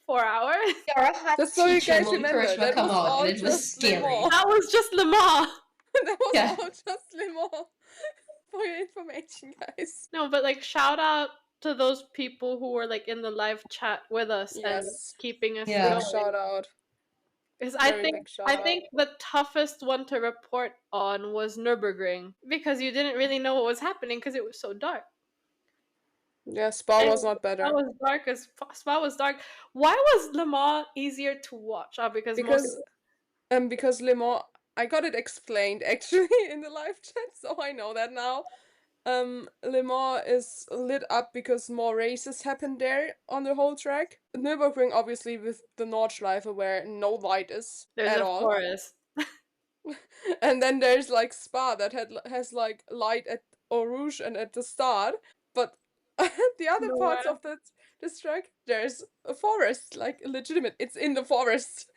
Speaker 1: 4 hours.
Speaker 3: Kiara had
Speaker 2: Just so you guys
Speaker 3: teacher
Speaker 2: remember,
Speaker 3: charisma
Speaker 2: that
Speaker 3: come
Speaker 2: was
Speaker 3: out,
Speaker 2: all
Speaker 3: and it was
Speaker 2: just
Speaker 3: scary.
Speaker 2: Lemon.
Speaker 1: That was just Le Mans.
Speaker 2: That was
Speaker 3: Yeah.
Speaker 2: all just lemon. For your information, guys.
Speaker 1: No, but like, shout out to those people who were like in the live chat with us and
Speaker 2: Yes.
Speaker 1: keeping us
Speaker 3: Yeah.
Speaker 2: Big
Speaker 1: going.
Speaker 2: shout out.
Speaker 1: Because
Speaker 2: Very big shout
Speaker 1: I
Speaker 2: out.
Speaker 1: think the toughest one to report on was Nürburgring because you didn't really know what was happening because it was so dark.
Speaker 2: Yeah, Spa was not better.
Speaker 1: Spa was dark. Why was Le Mans easier to watch? Oh, because
Speaker 2: Le Mans, I got it explained actually in the live chat, so I know that now. Le Mans is lit up because more races happen there on the whole track. Nürburgring, obviously, with the Nordschleife where no light is
Speaker 1: there's
Speaker 2: at
Speaker 1: a
Speaker 2: all.
Speaker 1: forest.
Speaker 2: And then there's like Spa that has like light at Eau Rouge and at the start, but the other parts of this track, there's a forest, like legitimate. It's in the forest.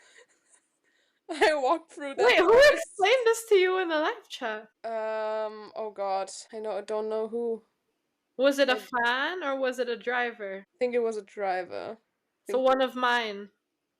Speaker 2: I walked through that.
Speaker 1: Wait, who
Speaker 2: forest.
Speaker 1: explained this to you in the live chat?
Speaker 2: Oh god, I don't know who.
Speaker 1: Was it a
Speaker 2: I
Speaker 1: fan or was it a driver?
Speaker 2: think it was a driver.
Speaker 1: So one of mine.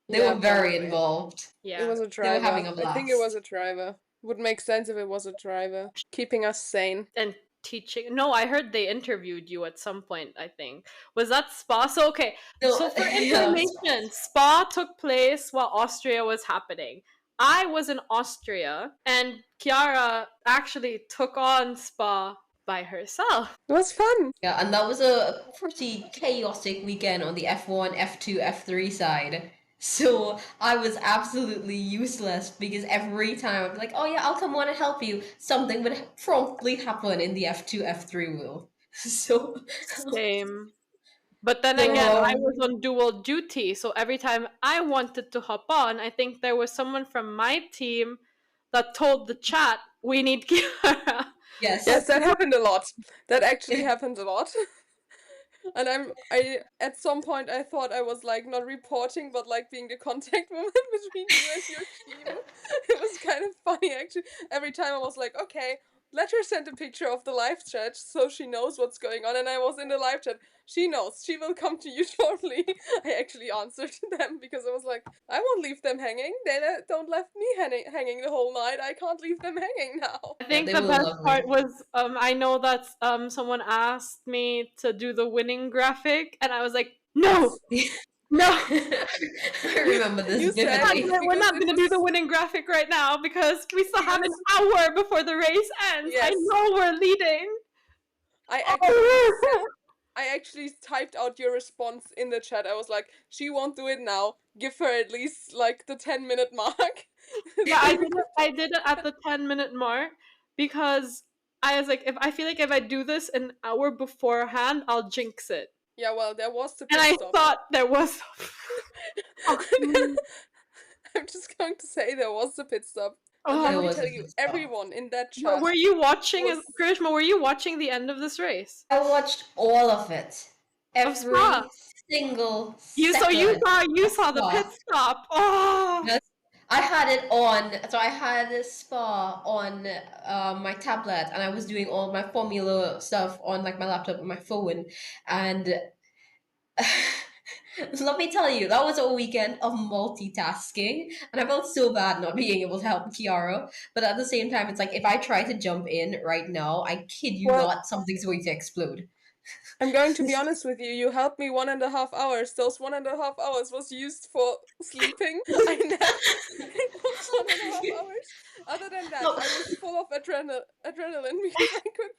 Speaker 3: They
Speaker 2: Yeah,
Speaker 3: were very
Speaker 2: probably.
Speaker 3: involved.
Speaker 2: It
Speaker 1: Yeah.
Speaker 2: was a
Speaker 3: They were having
Speaker 2: driver.
Speaker 3: a
Speaker 2: I think it was
Speaker 3: blast.
Speaker 2: a driver. Would make sense if it was a driver. Keeping us sane.
Speaker 1: And teaching. No, I heard they interviewed you at some point, I think. Was that Spa? So, okay.
Speaker 3: No,
Speaker 1: So, for
Speaker 3: yeah,
Speaker 1: information, Spa took place while Austria was happening. I was in Austria, and Chiara actually took on Spa by herself.
Speaker 2: It was fun.
Speaker 3: yeah, and that was a pretty chaotic weekend on the F1, F2, F3 side. So I was absolutely useless because every time I'd be like, oh yeah, I'll come on and help you, something would promptly happen in the F2, F3 wheel. So,
Speaker 1: Same. But then
Speaker 3: so
Speaker 1: again, I was on dual duty, so every time I wanted to hop on, I think there was someone from my team that told the chat, we need Chiara.
Speaker 3: yes.
Speaker 2: Yes, that happened a lot. That actually happened a lot. And I at some point I thought I was like not reporting but like being the contact woman between you and your team. It was kind of funny actually. Every time I was like, okay, let her send a picture of the live chat so she knows what's going on, and I was in the live chat. She knows. She will come to you shortly. I actually answered them because I was like, I won't leave them hanging. They don't left me hanging the whole night. I can't leave them hanging now.
Speaker 1: I think
Speaker 3: they
Speaker 1: the
Speaker 3: were
Speaker 1: best
Speaker 3: lovely.
Speaker 1: part was I know that someone asked me to do the winning graphic, and I was like, no, no.
Speaker 3: I remember this
Speaker 2: You said
Speaker 3: vividly.
Speaker 2: it.
Speaker 1: We're not
Speaker 2: Because it
Speaker 1: going to do the
Speaker 2: was-
Speaker 1: winning graphic right now because we still have an
Speaker 2: Yes.
Speaker 1: hour before the race ends. I
Speaker 2: Yes.
Speaker 1: know we're leading.
Speaker 2: I actually typed out your response in the chat. I was like, she won't do it now. Give her at least like the 10-minute mark.
Speaker 1: Yeah, I did it at the 10-minute mark because I was like, I feel like if I do this an hour beforehand, I'll jinx it.
Speaker 2: Yeah, well, there was the
Speaker 1: And
Speaker 2: pit
Speaker 1: I
Speaker 2: stop.
Speaker 1: thought there was.
Speaker 2: I'm just going to say there was the pit stop. And
Speaker 1: Oh,
Speaker 2: let
Speaker 3: There
Speaker 2: me
Speaker 3: was
Speaker 2: tell
Speaker 3: a
Speaker 2: you,
Speaker 3: pit stop.
Speaker 2: everyone in that chat.
Speaker 1: were you watching?
Speaker 2: was-
Speaker 1: Grishma, were you watching the end of this race?
Speaker 3: I watched all of it. Every
Speaker 1: Spa.
Speaker 3: single
Speaker 1: You saw the
Speaker 3: Spa.
Speaker 1: pit stop. Oh,
Speaker 3: Yes. I had it on, so I had a Spa on my tablet, and I was doing all my formula stuff on like my laptop and my phone, and let me tell you, that was a weekend of multitasking, and I felt so bad not being able to help Kiara. But at the same time, it's like if I try to jump in right now, I kid you
Speaker 2: Well-
Speaker 3: not, something's going to explode.
Speaker 2: I'm going to be honest with you. You helped me 1.5 hours. Those 1.5 hours was used for sleeping. I napped. It was 1.5 hours. Other than that,
Speaker 3: No.
Speaker 2: I was full of adrenaline because I could.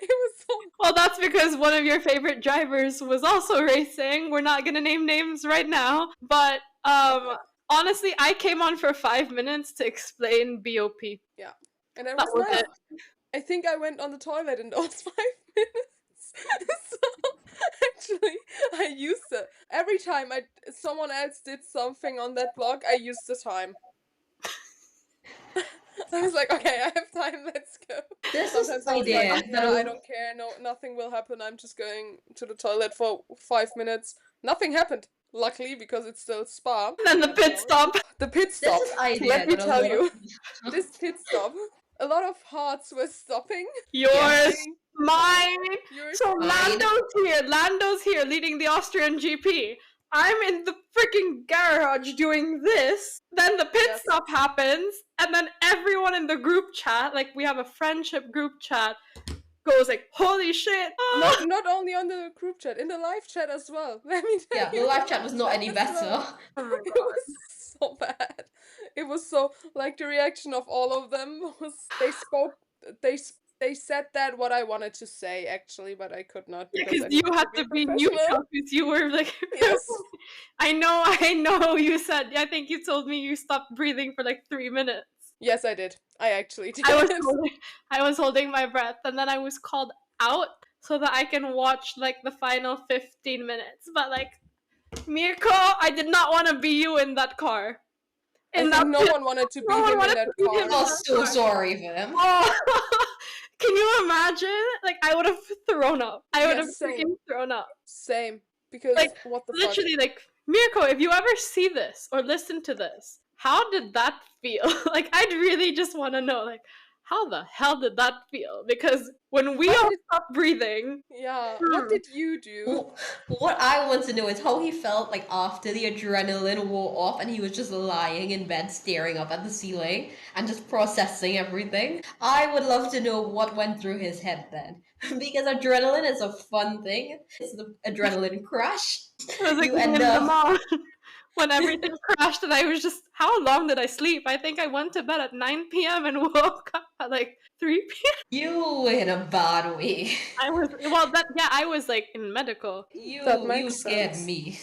Speaker 2: It was so.
Speaker 1: well, that's because one of your favorite drivers was also racing. We're not gonna name names right now, but honestly, I came on for 5 minutes to explain BOP.
Speaker 2: And I
Speaker 1: That
Speaker 2: was
Speaker 1: was
Speaker 2: nice.
Speaker 1: it.
Speaker 2: I think I went on the toilet in those 5 minutes. So actually, I used it every time someone else did something on that blog. I used the time. I was like, okay, I have time. Let's go.
Speaker 3: This is
Speaker 2: Sometimes
Speaker 3: the
Speaker 2: I was
Speaker 3: idea.
Speaker 2: like, no, I don't care. No, nothing will happen. I'm just going to the toilet for 5 minutes. Nothing happened. Luckily, because it's still Spa.
Speaker 1: And then the pit stop.
Speaker 2: The pit stop.
Speaker 3: This is idea.
Speaker 2: Let me
Speaker 3: that a
Speaker 2: tell
Speaker 3: lot
Speaker 2: you,
Speaker 3: of-
Speaker 2: this pit stop. A lot of hearts were stopping.
Speaker 1: Yours, mine.
Speaker 2: Yours,
Speaker 1: So
Speaker 3: Mine.
Speaker 1: Lando's here leading the Austrian GP. I'm in the freaking garage doing this. Then the pit
Speaker 2: Yes.
Speaker 1: stop happens, and then everyone in the group chat, like we have a friendship group chat, goes like, "Holy shit!"
Speaker 2: not only on the group chat, in the live chat as well. Let me tell
Speaker 3: Yeah,
Speaker 2: you.
Speaker 3: the live chat was not any
Speaker 2: as
Speaker 3: better.
Speaker 2: well.
Speaker 1: Oh my
Speaker 2: It
Speaker 1: God.
Speaker 2: was so bad. It was so like the reaction of all of them was they spoke. They said that what I wanted to say actually, but I could not
Speaker 1: Because
Speaker 2: I
Speaker 1: you
Speaker 2: needed
Speaker 1: had to be neutral
Speaker 2: professional.
Speaker 1: because you were like,
Speaker 2: Yes.
Speaker 1: I know. You said, I think you told me you stopped breathing for like 3 minutes.
Speaker 2: Yes, I did. I actually did.
Speaker 1: I was holding my breath, and then I was called out so that I can watch like the final 15 minutes. But like, Mirko, I did not want to be you in that car.
Speaker 2: I
Speaker 1: In
Speaker 2: think
Speaker 1: that
Speaker 2: no
Speaker 1: pit-
Speaker 2: one wanted to be
Speaker 1: no one
Speaker 2: him in
Speaker 1: wanted
Speaker 2: that
Speaker 1: to be him.
Speaker 3: I
Speaker 2: car.
Speaker 3: felt so sorry for him.
Speaker 1: Oh, can you imagine? Like, I would have thrown up. I would have
Speaker 2: Yes, same.
Speaker 1: freaking thrown up.
Speaker 2: Same. Because
Speaker 1: Like,
Speaker 2: what the fuck?
Speaker 1: Literally, like, Mirko, if you ever see this or listen to this, how did that feel? Like, I'd really just want to know, like, how the hell did that feel? Because when we
Speaker 2: What
Speaker 1: all
Speaker 2: did-
Speaker 1: stopped breathing,
Speaker 2: Yeah, what did you do?
Speaker 3: What I want to know is how he felt like after the adrenaline wore off and he was just lying in bed staring up at the ceiling and just processing everything. I would love to know what went through his head then. Because adrenaline is a fun thing. It's the adrenaline crash.
Speaker 1: it was like
Speaker 3: You
Speaker 1: me
Speaker 3: end
Speaker 1: in the
Speaker 3: up
Speaker 1: mall when everything crashed, and I was just, how long did I sleep? I think I went to bed at 9 p.m. and woke up at like 3 p.m.
Speaker 3: you in a bad way.
Speaker 1: I was like in medical.
Speaker 2: That
Speaker 3: You
Speaker 2: makes
Speaker 3: scared
Speaker 2: sense.
Speaker 3: me.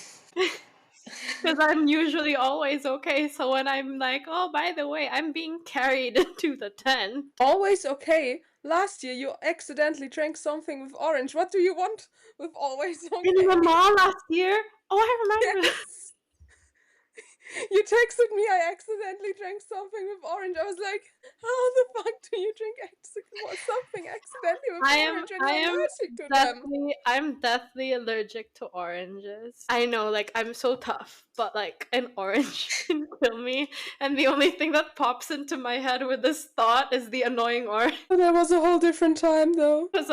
Speaker 1: Because I'm usually always okay. So when I'm like, oh, by the way, I'm being carried into the tent.
Speaker 2: Always okay. Last year you accidentally drank something with orange. What do you want with always okay?
Speaker 1: In the mall last year? Oh, I remember.
Speaker 2: Yes. You texted me, I accidentally drank something with orange. I was like, how the fuck do you drink something accidentally with orange when you're allergic to them?
Speaker 1: I'm deathly allergic to oranges. I know, like, I'm so tough, but like an orange can kill me. And the only thing that pops into my head with this thought is the annoying orange.
Speaker 2: But that was a whole different time though.
Speaker 1: That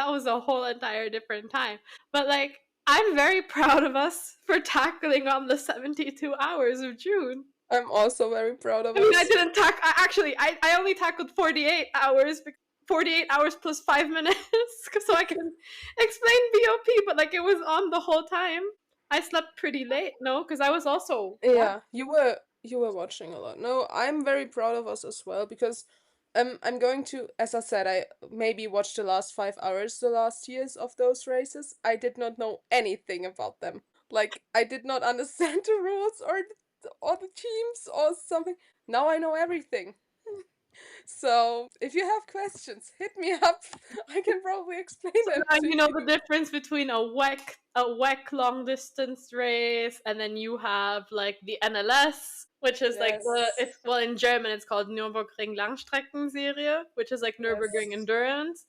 Speaker 1: was a whole entire different time. But like, I'm very proud of us for tackling on the 72 hours of June.
Speaker 2: I'm also very proud of
Speaker 1: I mean, I
Speaker 2: us.
Speaker 1: didn't I only tackled 48 hours, 48 hours plus 5 minutes, so I can explain BOP, but like it was on the whole time. I slept pretty late, no, because I was also
Speaker 2: Yeah, you were watching a lot. No, I'm very proud of us as well because I'm going to, as I said, I maybe watched the last 5 hours the last years of those races. I did not know anything about them. Like I did not understand the rules or the teams or something. Now I know everything. So if you have questions, hit me up. I can probably explain them
Speaker 1: now
Speaker 2: to
Speaker 1: you know
Speaker 2: you.
Speaker 1: the difference between a WEC long distance race, and then you have like the NLS, which is like
Speaker 2: Yes.
Speaker 1: in German it's called Nürburgring Langstreckenserie, which is like Nürburgring
Speaker 2: Yes.
Speaker 1: endurance.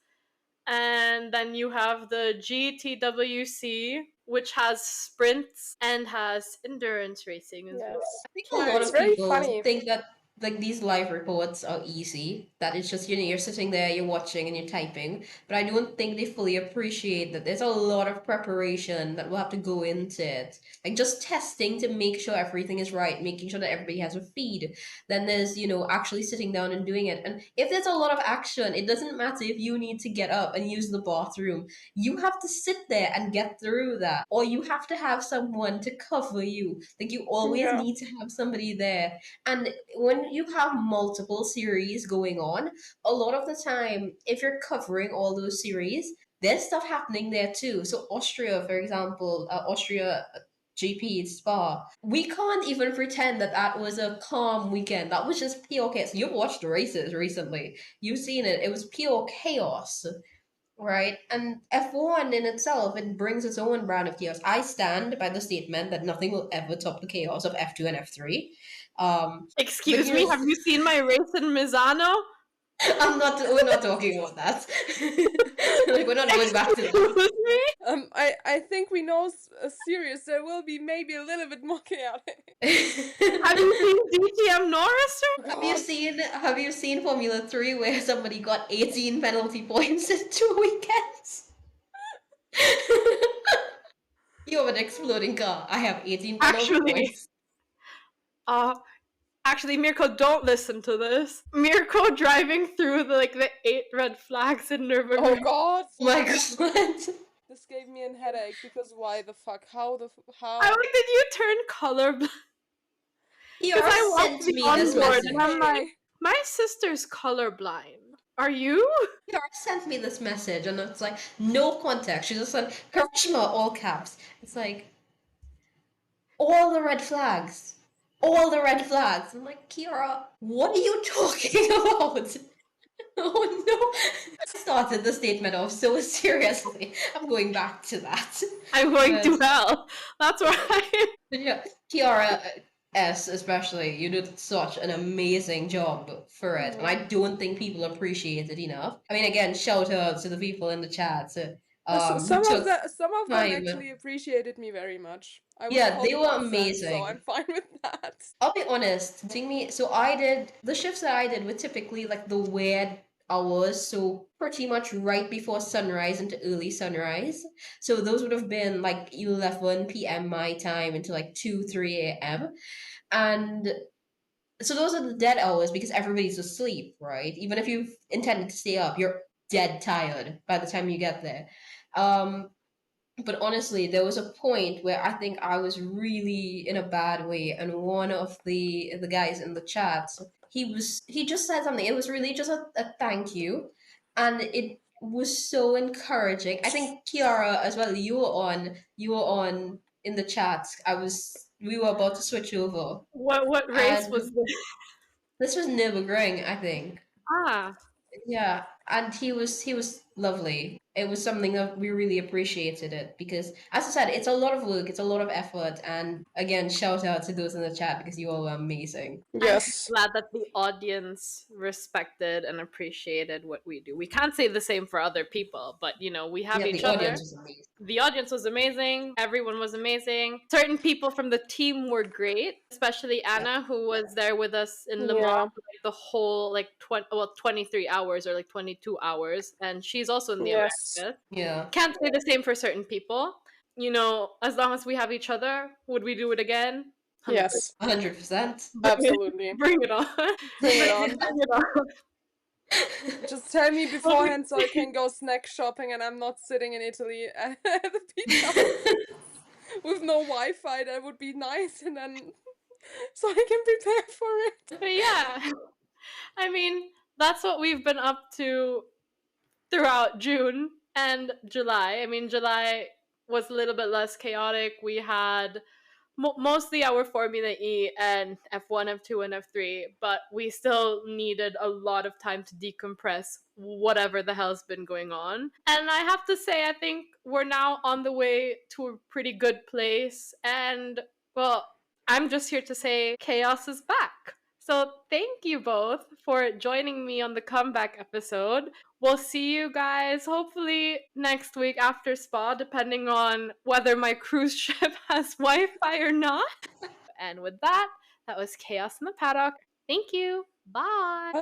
Speaker 1: And then you have the GTWC, which has sprints and has endurance racing as well.
Speaker 2: Yes.
Speaker 3: I think a
Speaker 2: Yeah,
Speaker 3: lot
Speaker 2: it's
Speaker 3: of
Speaker 2: very
Speaker 3: people
Speaker 2: funny.
Speaker 3: think that like these live reports are easy, that it's just, you're sitting there, you're watching and you're typing. But I don't think they fully appreciate that there's a lot of preparation that will have to go into it. Like just testing to make sure everything is right, making sure that everybody has a feed. Then there's, actually sitting down and doing it. And if there's a lot of action, it doesn't matter if you need to get up and use the bathroom. You have to sit there and get through that. Or you have to have someone to cover you. Like you always
Speaker 2: Yeah.
Speaker 3: need to have somebody there. And when you have multiple series going on, a lot of the time, if you're covering all those series, there's stuff happening there too. So Austria, for example, Austria GP Spa, we can't even pretend that that was a calm weekend. That was just pure chaos. You've watched the races recently. You've seen it. It was pure chaos. Right. And F1 in itself, it brings its own brand of chaos. I stand by the statement that nothing will ever top the chaos of F2 and F3. But
Speaker 1: Excuse me, have you seen my race in Misano?
Speaker 3: we're not talking about that. Like, we're not going back to that.
Speaker 1: Excuse me?
Speaker 2: I think we know a series that will be maybe a little bit more chaotic.
Speaker 1: Have you seen DTM Norris?
Speaker 3: Have you seen Formula 3 where somebody got 18 penalty points in 2 weekends? You have an exploding car. I have 18 penalty points.
Speaker 1: Actually, Mirko, don't listen to this. Mirko driving through the 8 red flags in Nürburgring.
Speaker 2: Oh god!
Speaker 3: Oh my god.
Speaker 2: This gave me a headache because why the fuck? How?
Speaker 1: I like, did you turn colorblind?
Speaker 3: Because
Speaker 1: I
Speaker 3: sent
Speaker 1: watched
Speaker 3: me
Speaker 1: the
Speaker 3: this
Speaker 1: onboard
Speaker 3: message.
Speaker 1: and I'm like, my sister's colorblind. Are you?
Speaker 3: Kara sent me this message and it's like, no context. She just said, Karishma, all caps. It's like, all the red flags. All the red flags. I'm like, Kira, what are you talking about? Oh no. I started the statement off so seriously. I'm going back to that.
Speaker 1: I'm going to hell. That's right.
Speaker 3: But yeah, Kiara S especially, you did such an amazing job for it. And I don't think people appreciate it enough. I mean, again, shout out to the people in the chat.
Speaker 2: some of them
Speaker 3: time.
Speaker 2: actually appreciated me very much. I was
Speaker 3: Yeah, they
Speaker 2: told
Speaker 3: were
Speaker 2: about that,
Speaker 3: amazing.
Speaker 2: so I'm fine with that.
Speaker 3: I'll be honest, seeing me, so I did, the shifts that I did were typically like the weird hours, so pretty much right before sunrise into early sunrise. So those would have been like 11 p.m. my time into like 2, 3 a.m. And so those are the dead hours because everybody's asleep, right? Even if you've intended to stay up, you're dead tired by the time you get there. Um, but honestly, there was a point where I think I was really in a bad way, and one of the guys in the chat, he just said something. It was really just a thank you, and it was so encouraging. I think Kiara as well. You were on in the chat. We were about to switch over,
Speaker 1: What race
Speaker 3: and
Speaker 1: was this?
Speaker 3: this was Nürburgring, I think.
Speaker 1: Ah,
Speaker 3: Yeah, and he was lovely. It was something that we really appreciated it because, as I said, it's a lot of work, it's a lot of effort, and again, shout out to those in the chat because you all are amazing.
Speaker 1: I'm
Speaker 2: Yes.
Speaker 1: glad that the audience respected and appreciated what we do. We can't say the same for other people, but we have
Speaker 3: Yeah,
Speaker 1: each
Speaker 3: the
Speaker 1: other.
Speaker 3: audience was amazing.
Speaker 1: The audience was amazing. Everyone was amazing. Certain people from the team were great, especially
Speaker 3: Yeah.
Speaker 1: Anna, who was there with us in Le Mans
Speaker 2: Yeah.
Speaker 1: for, like, the whole 23 hours or like 22 hours, and she's also in the
Speaker 2: Yes.
Speaker 1: Americas.
Speaker 3: Yeah.
Speaker 1: Can't say the same for certain people. As long as we have each other, would we do it again? 100%.
Speaker 2: Yes.
Speaker 3: 100%.
Speaker 2: Absolutely.
Speaker 1: Bring it on.
Speaker 2: Bring it on.
Speaker 1: Bring it on.
Speaker 2: Just tell me beforehand so I can go snack shopping and I'm not sitting in Italy at the pizza with no Wi-Fi. That would be nice, and then so I can prepare for it.
Speaker 1: But yeah, I mean, that's what we've been up to throughout June and July. I mean, July was a little bit less chaotic. We had mostly our Formula E and F1, F2, and F3, but we still needed a lot of time to decompress whatever the hell's been going on. And I have to say, I think we're now on the way to a pretty good place. And, well, I'm just here to say chaos is back. So thank you both for joining me on the comeback episode. We'll see you guys hopefully next week after Spa, depending on whether my cruise ship has Wi-Fi or not. And with that, that was Chaos in the Paddock. Thank you. Bye.